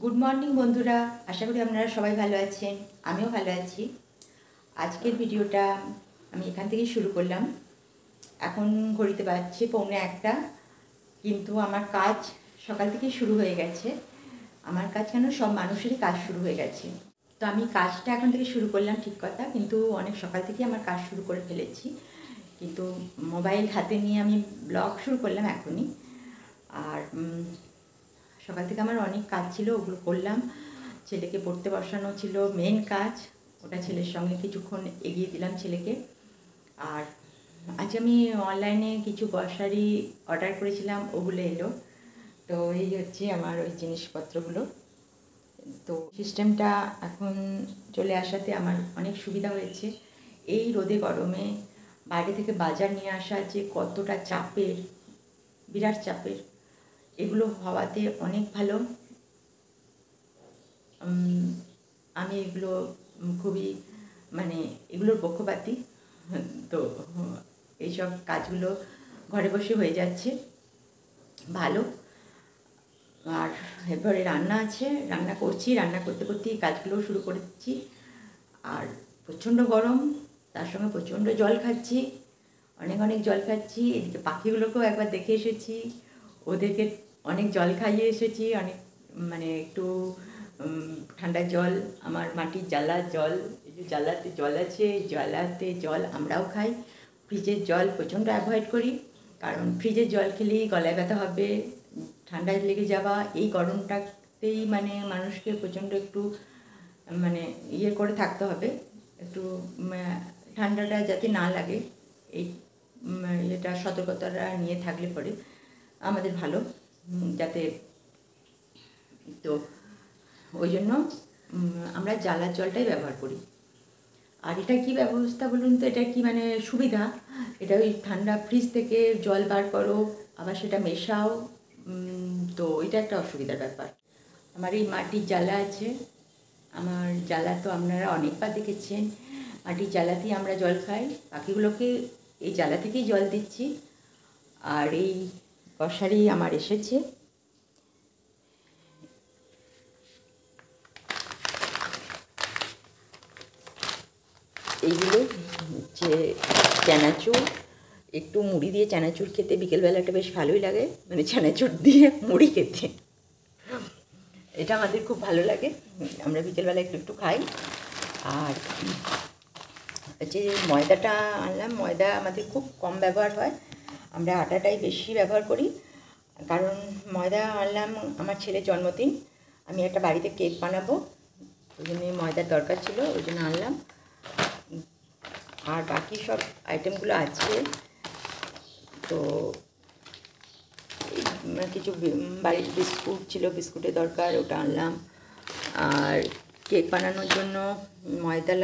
Good morning বন্ধুরা, আশা করি আপনারা সবাই ভালো আছেন। আমিও ভালো আছি। আজকের ভিডিওটা আমি এখান থেকেই শুরু করলাম। এখন ঘড়িতে বাজছে 1:45, কিন্তু আমার কাজ সকাল থেকেই শুরু হয়ে গেছে। আমার কাজ কেন, সব মানুষেরই কাজ শুরু হয়ে গেছে। তো আমি কাজটা এখন থেকে শুরু করলাম, ঠিক কথা, কিন্তু অনেক সকাল থেকেই আমার কাজ শুরু করে ফেলেছি। কিন্তু মোবাইল হাতে নিয়ে আমি ব্লগ শুরু করলাম এখনই। আর সকাল থেকে আমার অনেক কাজ ছিল, ওগুলো করলাম। ছেলেকে পড়তে বসানো ছিল মেন কাজ, ওটা ছেলের সঙ্গে কিছুক্ষণ এগিয়ে দিলাম ছেলেকে। আর আজ আমি অনলাইনে কিছু গ্রসারি অর্ডার করেছিলাম, ওগুলো এলো। তো এই হচ্ছে আমার ওই জিনিসপত্রগুলো। তো সিস্টেমটা এখন চলে আসাতে আমার অনেক সুবিধা হয়েছে। এই রোদে গরমে বাইরে থেকে বাজার নিয়ে আসা যে কতটা চাপের, বিরাট চাপের, এগুলো হওয়াতে অনেক ভালো। আমি এগুলো খুবই এগুলোর পক্ষপাতী। তো এইসব কাজগুলো ঘরে বসে হয়ে যাচ্ছে, ভালো। আর এরপরে রান্না আছে, রান্না করছি, রান্না করতে করতেই কাজগুলো শুরু করেছি। আর প্রচণ্ড গরম, তার সঙ্গে প্রচণ্ড জল খাচ্ছি, অনেক অনেক জল খাচ্ছি। এদিকে পাখিগুলোকেও একবার দেখে এসেছি, ওদেরকে অনেক জল খাইয়ে এসেছি, অনেক একটু ঠান্ডা জল, আমার মাটির জালার জল, এই যে জালাতে জল আছে, জালাতে জল আমরাও খাই। ফ্রিজের জল প্রচণ্ড অ্যাভয়েড করি, কারণ ফ্রিজের জল খেলেই গলায় ব্যথা হবে, ঠান্ডায় লেগে যাওয়া। এই গরমটাতেই মানুষকে প্রচণ্ড একটু ইয়ে করে থাকতে হবে, একটু ঠান্ডাটা যাতে না লাগে, এই এটা সতর্কতাটা নিয়ে থাকলে পরে আমাদের ভালো, যাতে। তো ওই জন্য আমরা জালার জলটাই ব্যবহার করি। আর এটা কী ব্যবস্থা বলুন তো, এটা কি সুবিধা, এটা ওই ঠান্ডা ফ্রিজ থেকে জল বার করো, আবার সেটা মেশাও। তো এটা একটা অসুবিধার ব্যাপার। আমার এই মাটির জালা আছে, আমার জালা তো আপনারা অনেকবার দেখেছেন। মাটির জালাতেই আমরা জল খাই, পাখিগুলোকে এই জালা থেকেই জল দিচ্ছি। আর এই গ্রসারি আমার এসেছে, এইগুলো হচ্ছে চানাচুর। একটু মুড়ি দিয়ে চানাচুর খেতে বিকেলবেলাটা বেশ ভালোই লাগে, চানাচুর দিয়ে মুড়ি খেতে, এটা আমাদের খুব ভালো লাগে। আমরা বিকেলবেলা একটু একটু খাই। আর হচ্ছে ময়দাটা আনলাম, ময়দা আমাদের খুব কম ব্যবহার হয়, আমরা আটাটাই বেশি ব্যবহার করি। কারণ ময়দা আনলাম, আমার ছেলের জন্মদিন, আমি একটা বাড়িতে কেক বানাবো, ওই জন্য ময়দার দরকার ছিল, ওই জন্য আনলাম। আর বাকি সব আইটেমগুলো আছে। তো কিছু বাড়ির বিস্কুট ছিল, বিস্কুটের দরকার, ওটা আনলাম। আর কেক বানানোর জন্য ময়দা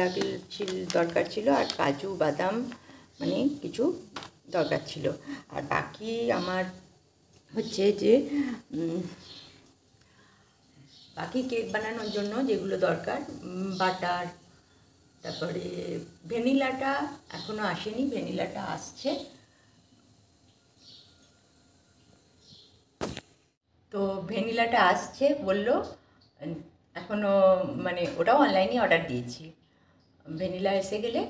দরকার ছিল, আর কাজু বাদাম কিছু দরকার ছিল। আর বাকি আমার হচ্ছে যে বাকি কেক বানানোর জন্য যেগুলো দরকার, বাটার, তারপরে ভ্যানিলাটা এখনও আসেনি, ভ্যানিলাটা আসছে। তো ভ্যানিলাটা আসছে বললো, এখনও ওটাও অনলাইনে অর্ডার দিয়েছি। ভ্যানিলা এসে গেলে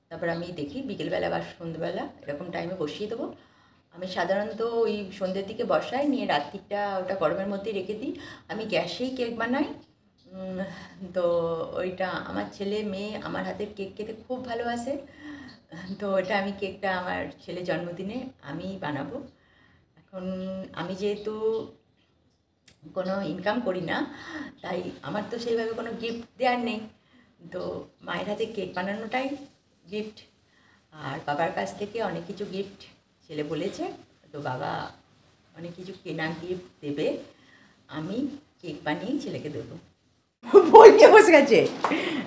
তারপর আমি দেখি বিকেলবেলা বা সন্ধ্যেবেলা এরকম টাইমে বসিয়ে দেবো। আমি সাধারণত ওই সন্ধ্যের দিকে বসাই, নিয়ে রাত্রিটা ওটা গরমের মধ্যেই রেখে দিই। আমি গ্যাসেই কেক বানাই। তো ওইটা আমার ছেলে মেয়ে আমার হাতের কেক খেতে খুব ভালোবাসে। তো ওটা আমি কেকটা আমার ছেলের জন্মদিনে আমি বানাবো। এখন আমি যেহেতু কোনো ইনকাম করি না, তাই আমার তো সেইভাবে কোনো গিফট দেওয়ার নেই। তো মায়ের হাতে কেক বানানোটাই গিফট। আর বাবার কাছ থেকে অনেক কিছু গিফট ছেলে বলেছে, তো বাবা অনেক কিছু কেনা গিফট দেবে, আমি কেক বানিয়েই ছেলেকে দেবো। বই নিয়ে বসে গেছে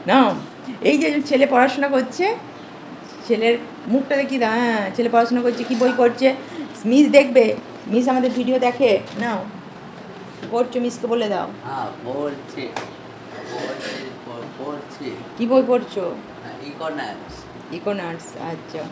না, এই যে ছেলে পড়াশোনা করছে, ছেলের মুখটা দেখি, হ্যাঁ ছেলে পড়াশোনা করছে, কি বই পড়ছে, মিস দেখবে, মিস আমাদের ভিডিও দেখে নাও, পড়ছো মিসকে বলে দাও। হ্যাঁ পড়ছে, কি বই পড়ছো? ইকোনমিক্স। ইকোনমিক্স, আচ্ছা।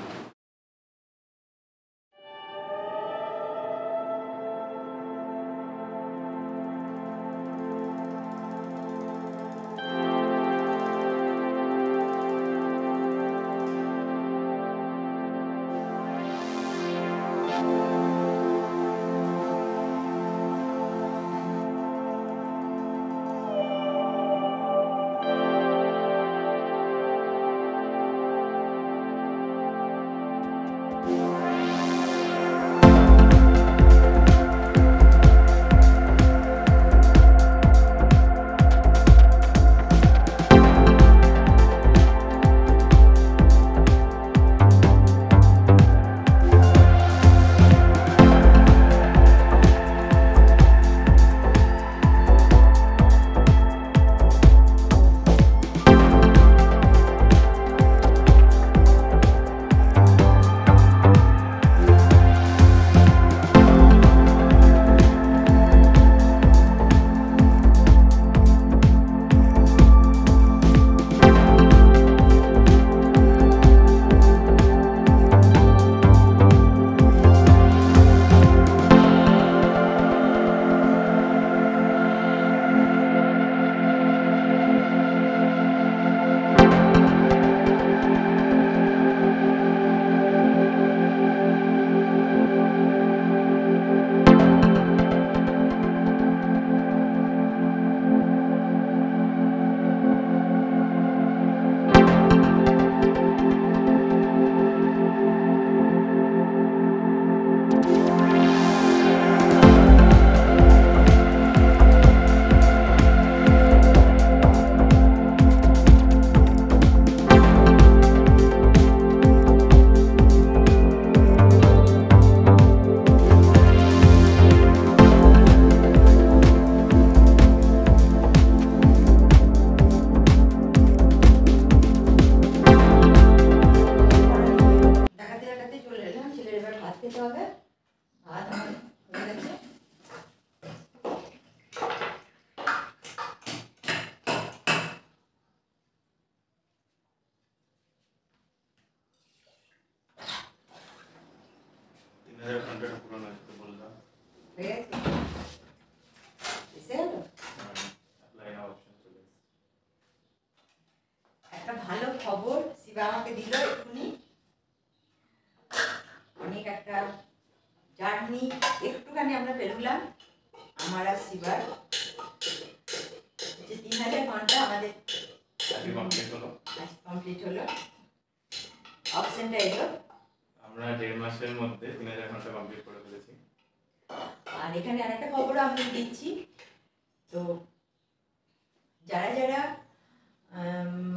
শিবা আমাকে দিল এক্ষুনি অনেক একটা জার্নি, একটুখানি আমরা পেরোলাম আমার আর শিবার যে 3000 ঘন্টা আমাদের কমপ্লিট হলো। অপশনটা এলো, আমরা 1.5 মাসের মধ্যে 3000 ঘন্টা কমপ্লিট করে ফেলেছি। আর এখানে আরেকটা খবরও আমি দিচ্ছি। তো যারা যারা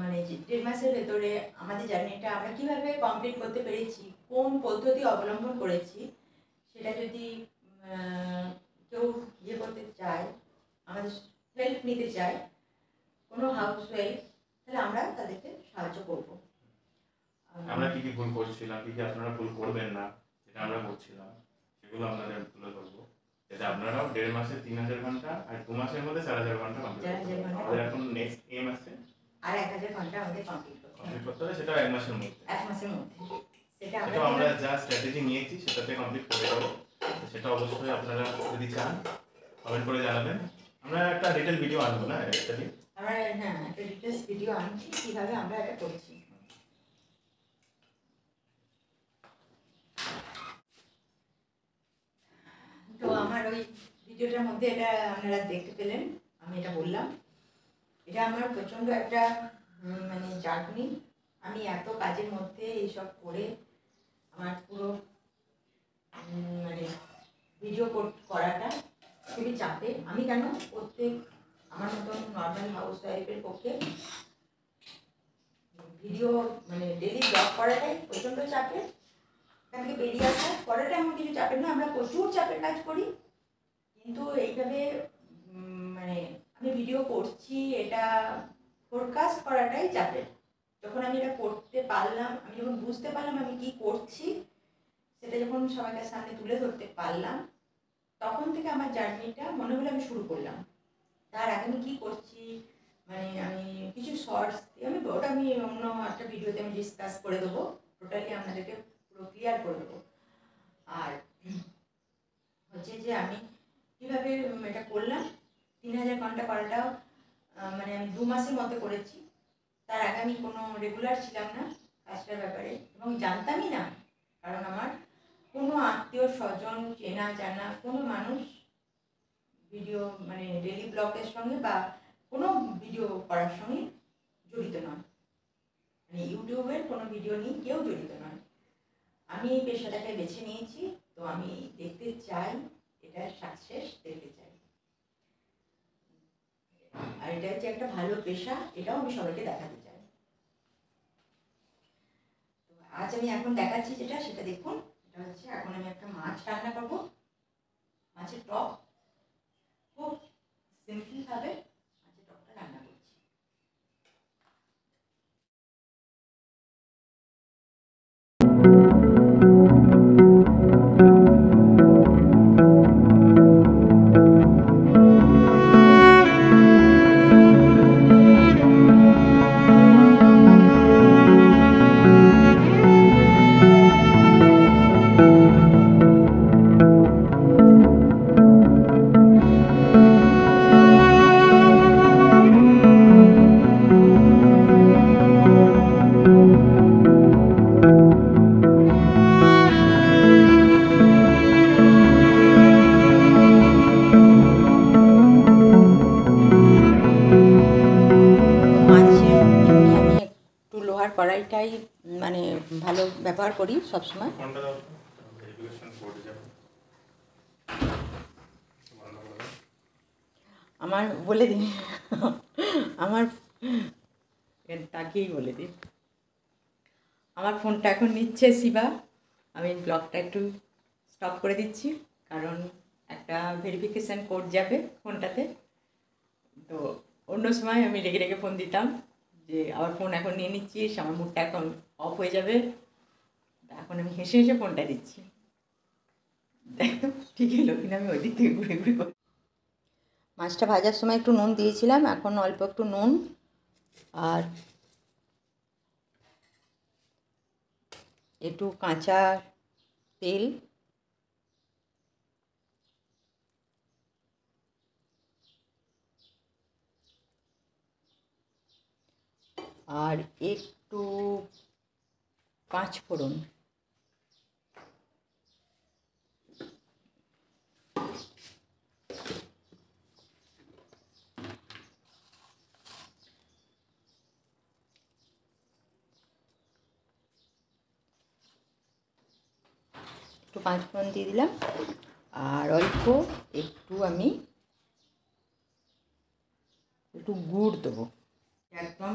মানে 1.5 মাসের ভেতরে আমাদের জার্নিটা আমরা কীভাবে কমপ্লিট করতে পেরেছি, কোন পদ্ধতি অবলম্বন করেছি, সেটা যদি কেউ ইয়ে করতে চায়, আমাদের হেল্প নিতে চায় কোনো হাউস ওয়াইফ, তাহলে আমরা তাদেরকে সাহায্য করব। আমরা কি কি ভুল করছিলাম, কি কি আপনারা ভুল করবেন না, যেটা আমরা করছিলাম সেগুলো আপনাদের তুলে ধরবো, যাতে আপনারাও 1.5 মাসে 3000 ঘন্টা আর 2 মাসের মধ্যে 4000 ঘন্টা কমপ্লিট করতে পারেন। আমাদের এখন নেক্সট এম আছে আর 1000 ঘন্টা আমাদের কমপ্লিট করতে হবে, সেটা 1 মাসের মধ্যে। 1 মাসের মধ্যে সেটা আমরা যা স্ট্র্যাটেজি নিয়েছি সেটাতে কমপ্লিট করে দেবো। সেটা অবশ্যই আপনারা যদি চান কমেন্ট করে জানাবেন। আমরা একটা ডিটেল ভিডিও আনবো না, অ্যাকচুয়ালি আমরা একটা ডিটেলস ভিডিও আনছি কীভাবে আমরা এটা করছি। তো আমার ওই ভিডিওটার মধ্যে এটা আপনারা দেখতে পেলেন, আমি এটা বললাম, এটা আমার প্রচণ্ড একটা মানে জার্নি। আমি এত কাজের মধ্যে এইসব করে আমার পুরো মানে ভিডিও করাটা খুবই চাপে। আমি কেন, প্রত্যেক আমার মতন নর্মাল হাউস ওয়াইফের পক্ষে ভিডিও মানে ডেলি ব্লগ করাটাই প্রচণ্ড চাপের। এখান থেকে বেরিয়ে আসা করাটা এমন কিছু চাপের না, আমরা প্রচুর চাপের কাজ করি, কিন্তু এইভাবে মানে আমি ভিডিও করছি এটা ফোরকাস্ট করাটাই চাপের। যখন আমি এটা করতে পারলাম, আমি যখন বুঝতে পারলাম আমি কি করছি, সেটা যখন সবাইকার সামনে তুলে ধরতে পারলাম, তখন থেকে আমার জার্নিটা মনে হলো আমি শুরু করলাম। তার আগে আমি কী করছি, মানে আমি কিছু শর্টস আমি ওটা আমি অন্য একটা ভিডিওতে আমি ডিসকাস করে দেবো, টোটালি আপনাদেরকে পুরো ক্লিয়ার করে দেবো। আর হচ্ছে যে আমি কীভাবে এটা করলাম, 3000 ঘন্টা করাটাও মানে আমি 2 মাসের মধ্যে করেছি। তার আগে আমি কোনো রেগুলার ছিলাম না কাজটার ব্যাপারে, এবং জানতামই না, কারণ আমার কোনো আত্মীয় স্বজন চেনা জানা কোনো মানুষ ভিডিও মানে ডেলি ব্লগের সঙ্গে বা কোনো ভিডিও করার সঙ্গে জড়িত নয়, মানে ইউটিউবের কোনো ভিডিও নিয়ে কেউ জড়িত নয়। আমি এই পেশাটাকে বেছে নিয়েছি, তো আমি দেখতে চাই এটার সাকসেস দেখতে চাই, আর এটা হচ্ছে একটা ভালো পেশা, এটাও আমি সবাইকে দেখাতে চাই। তো আজ আমি এখন দেখাচ্ছি যেটা, সেটা দেখুন। এটা হচ্ছে এখন আমি একটা মাছ রান্না করবো, মাছের টক, খুব সিম্পলভাবে মাছের টকটা রান্না করছি। কড়াইটাই মানে ভালো ব্যবহার করি সবসময়। আমার বলে দিন, আমার তাকেই বলে দিন, আমার ফোনটা এখন নিচ্ছে শিবা, আমি ব্লগটা একটু স্টপ করে দিচ্ছি, কারণ একটা ভেরিফিকেশান কোড যাবে ফোনটাতে। তো অন্য সময় আমি রেগে রেগে ফোন দিতাম যে আবার ফোন এখন নিয়ে নিচ্ছিস, আমার মুডটা এখন অফ হয়ে যাবে। এখন আমি হেসে হেসে ফোনটা দিচ্ছি, দেখো ঠিক এলো কিনা, আমি ওই দিক থেকে ঘুরে ঘুরে করি। মাছটা ভাজার সময় একটু নুন দিয়েছিলাম, এখন অল্প একটু নুন আর একটু কাঁচা তেল, আর একটু পাঁচ ফোড়ন, একটু পাঁচ ফোড়ন দিয়ে দিলাম। আর অল্প একটু আমি একটু গুড় দেবো, একদম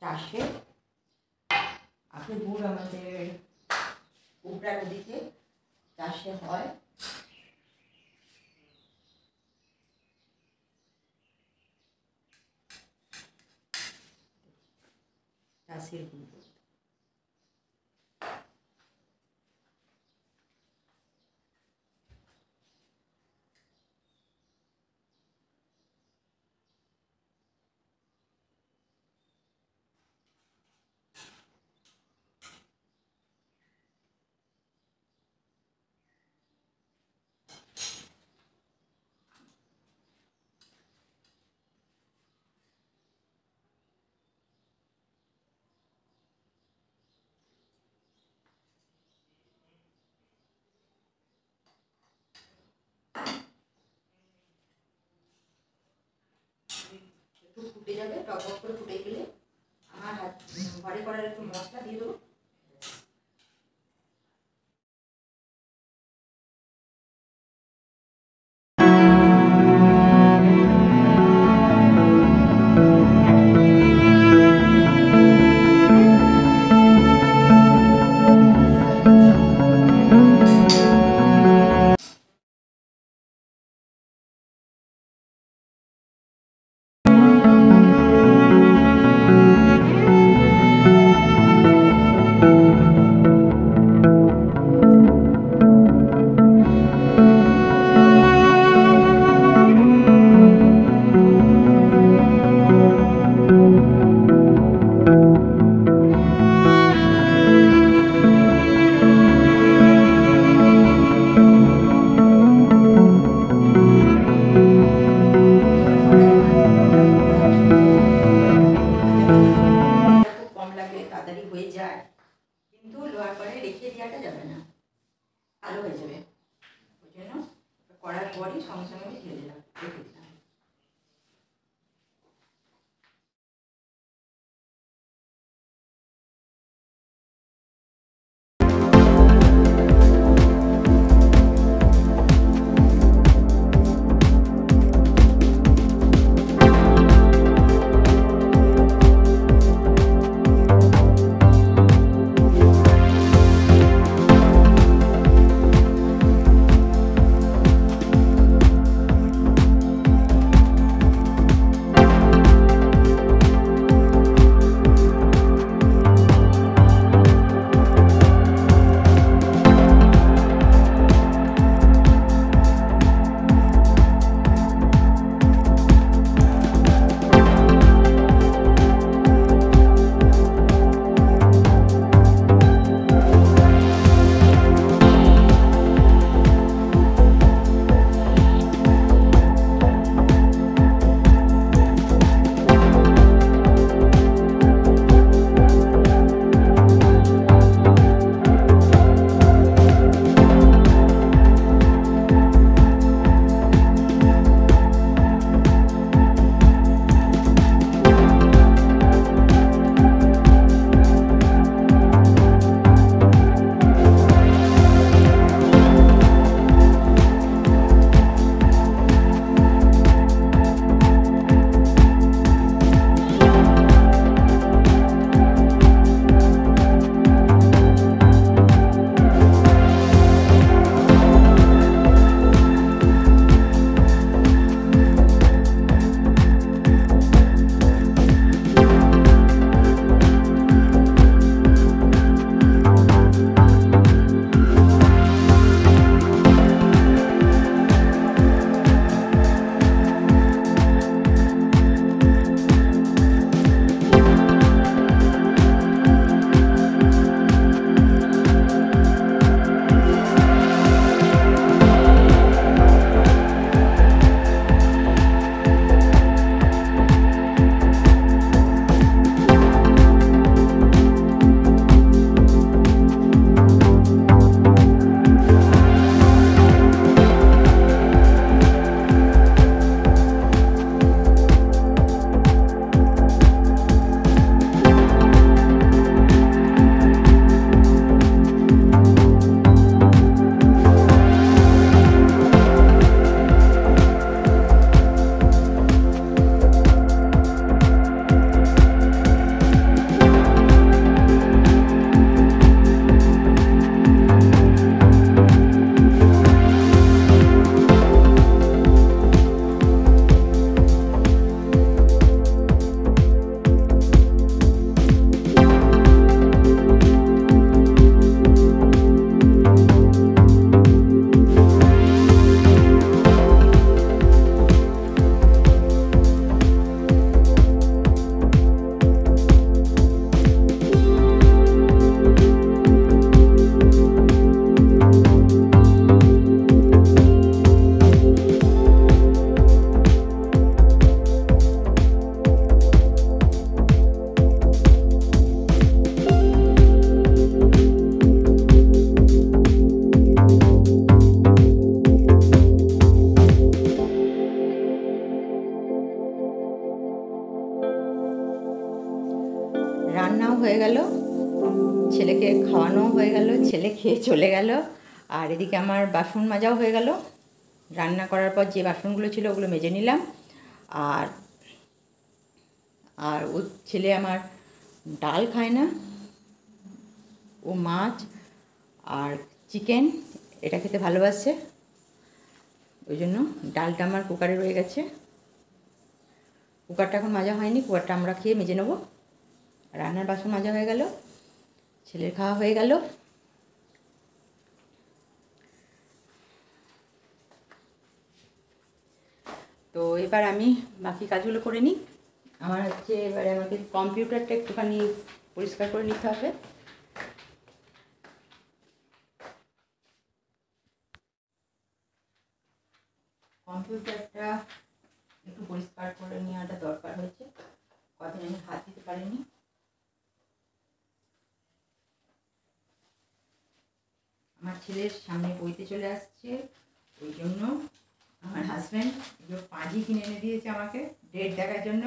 চাষে আখের গুড় আমাদের উপরা নদীতে চাষে হয়। চাষের গুড় একটু ফুটে যাবে, টক টক করে ফুটে গেলে আমার ঘরে করার একটু মশলা দিয়ে দেবো। তাড়াতাড়ি হয়ে যায়, কিন্তু লোয়ার পরে রেখে দেওয়াটা যাবে না, ভালো হয়ে যাবে। ওই জন্য করার পরই সঙ্গে সঙ্গে আমি ঢেলে দিলাম, রেখে দিলাম। হয়ে গেল, ছেলেকে খাওয়ানো হয়ে গেল, ছেলে খেয়ে চলে গেল। আর এদিকে আমার বাসন মাজাও হয়ে গেল। রান্না করার পর যে বাসনগুলো ছিল ওগুলো মেজে নিলাম। আর আর ও ছেলে আমার ডাল খায় না, ও মাছ আর চিকেন এটা খেতে ভালোবাসে, ওই জন্য ডালটা আমার কুকারে রয়ে গেছে। কুকারটা এখন মাজা হয়নি, কুকারটা আমরা খেয়ে মেজে নেবো। রান্নার বাসন মাজা হয়ে গেল, ছেলের খাওয়া হয়ে গেল। তো এবার আমি বাকি কাজগুলো করে নিই। আমার হচ্ছে এবারে আমাকে কম্পিউটারটা একটুখানি পরিষ্কার করে নিতে হবে। কম্পিউটারটা একটু পরিষ্কার করে নেওয়াটা দরকার হয়েছে, কদিন আমি হাত দিতে পারিনি। আমার ছেলের সামনে বইতে চলে আসছে, ওই জন্য আমার হাজব্যান্ড এগুলো পাঁজি কিনে এনে দিয়েছে আমাকে ডেট দেখার জন্য।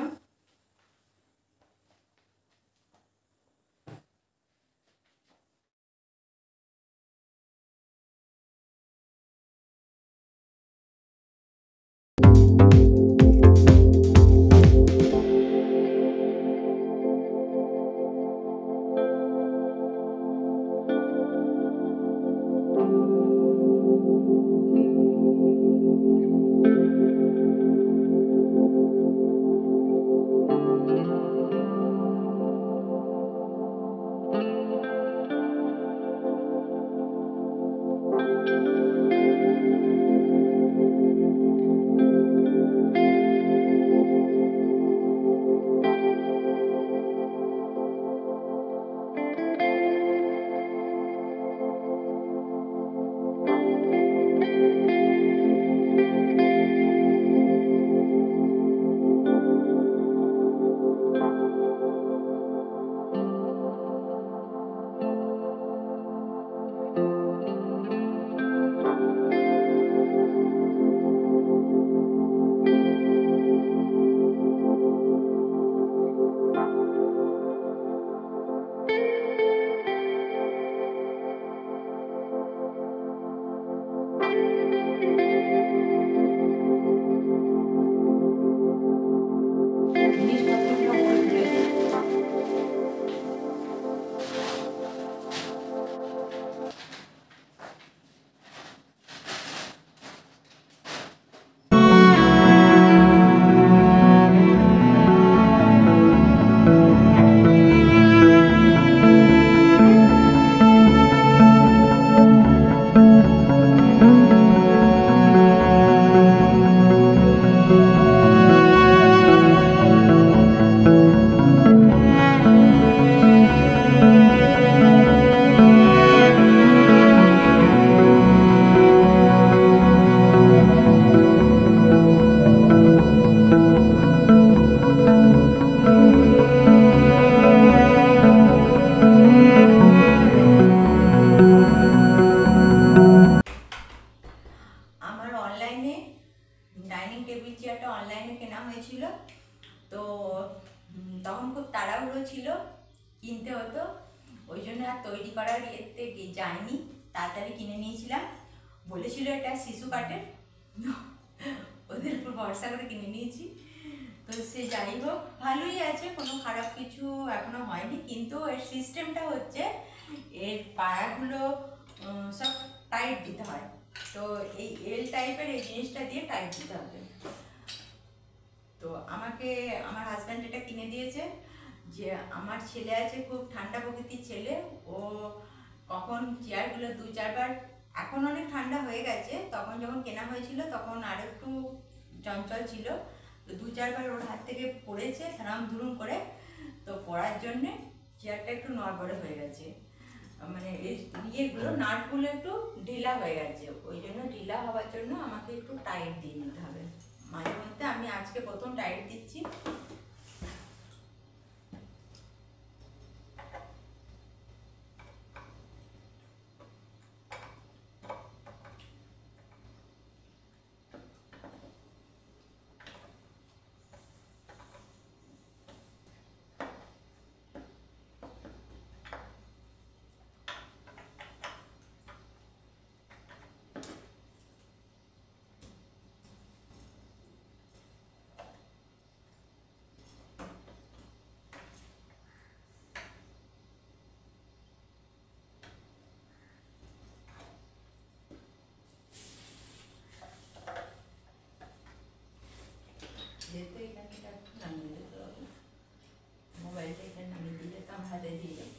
ডাইনিং টেবিল চেয়ারটা অনলাইনে কেনা হয়েছিল, তো তখন খুব তাড়াহুড়ো ছিল, কিনতে হতো, ওই জন্য আর তৈরি করার ইয়েতে যায়নি, তাড়াতাড়ি কিনে নিয়েছিলাম। বলেছিল এটা শিশু কাঠের, ওদের উপর ভরসা করে কিনে নিয়েছি। তো সে যাই হোক ভালোই আছে, কোনো খারাপ কিছু এখনো হয়নি, কিন্তু এর সিস্টেমটা হচ্ছে এর পায়াগুলো সব টাইট দিতে হয়। তো এই এল টাইপের এই জিনিসটা দিয়ে টাইট দিতে হবে। তো আমাকে আমার হাজব্যান্ড এটা কিনে দিয়েছে। যে আমার ছেলে আছে খুব ঠান্ডা প্রকৃতির ছেলে, ও কখন চেয়ারগুলো 2-4 বার, এখন অনেক ঠান্ডা হয়ে গেছে, তখন যখন কেনা হয়েছিল তখন আর একটু চঞ্চল ছিল, তো 2-4 বার ওর হাত থেকে পড়েছে রাম ধুরুম করে। তো পড়ার জন্যে চেয়ারটা একটু নড়বড়ে হয়ে গেছে, মানে এই ইয়েগুলো নাটগুলো একটু ঢিলা হয়ে গেছে, ওই জন্য ঢিলা হওয়ার জন্য আমাকে একটু টাইট দিয়ে নিতে হবে মাঝে মধ্যে। আমি আজকে প্রথম টাইট দিচ্ছি। হাতে দিয়ে দেবো।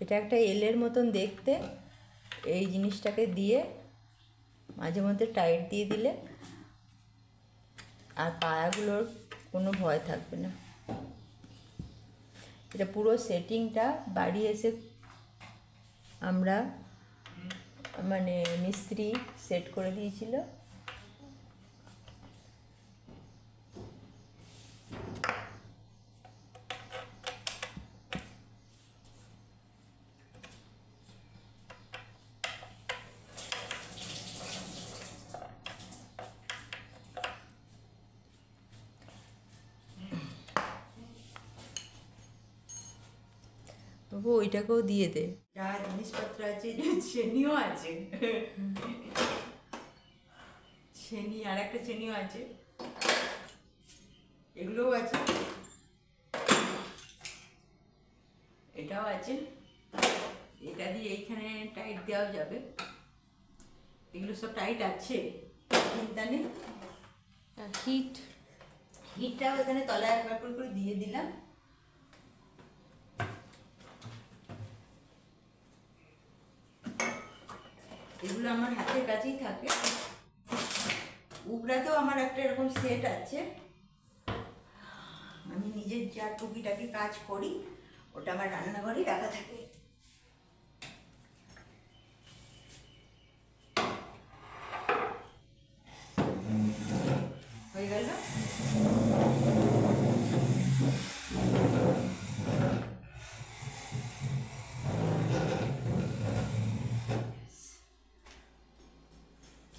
এটা একটা এলের মতন দেখতে, এই জিনিসটাকে দিয়ে মাঝে মধ্যে টাইট দিয়ে দিলে আর পায়াগুলোর কোনো ভয় থাকবে না। এটা পুরো সেটিংটা বাড়ি এসে আমরা মানে মিস্ত্রি সেট করে দিয়েছিল। তবু ওইটাকেও দিয়ে দে, যা জিনিসপত্র আছে, চেনিও আছে, চেনি আর একটা চেনিও আছে, এগুলোও আছে, এটাও আছে। এটা দিয়ে এইখানে টাইট দেওয়া যাবে, এগুলো সব টাইট আছে, চিন্তা নেই। হিটটাও এখানে তলায় একবার করে দিয়ে দিলাম। এগুলো আমার হাতের কাছেই থাকে। উবড়াতেও আমার একটা এরকম সেট আছে, আমি নিজের যা টুকিটাকি কাজ করি ওটা আমার রান্নাঘরেই রাখা থাকে। হয়ে গেল।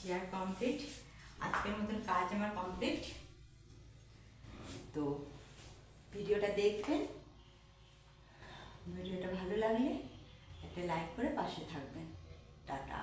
চেয়ার কমপ্লিট, আজকের মতন কাজ আমার কমপ্লিট। তো ভিডিওটা দেখবেন, ভিডিওটা ভালো লাগলে একটা লাইক করে পাশে থাকবেন। টাটা।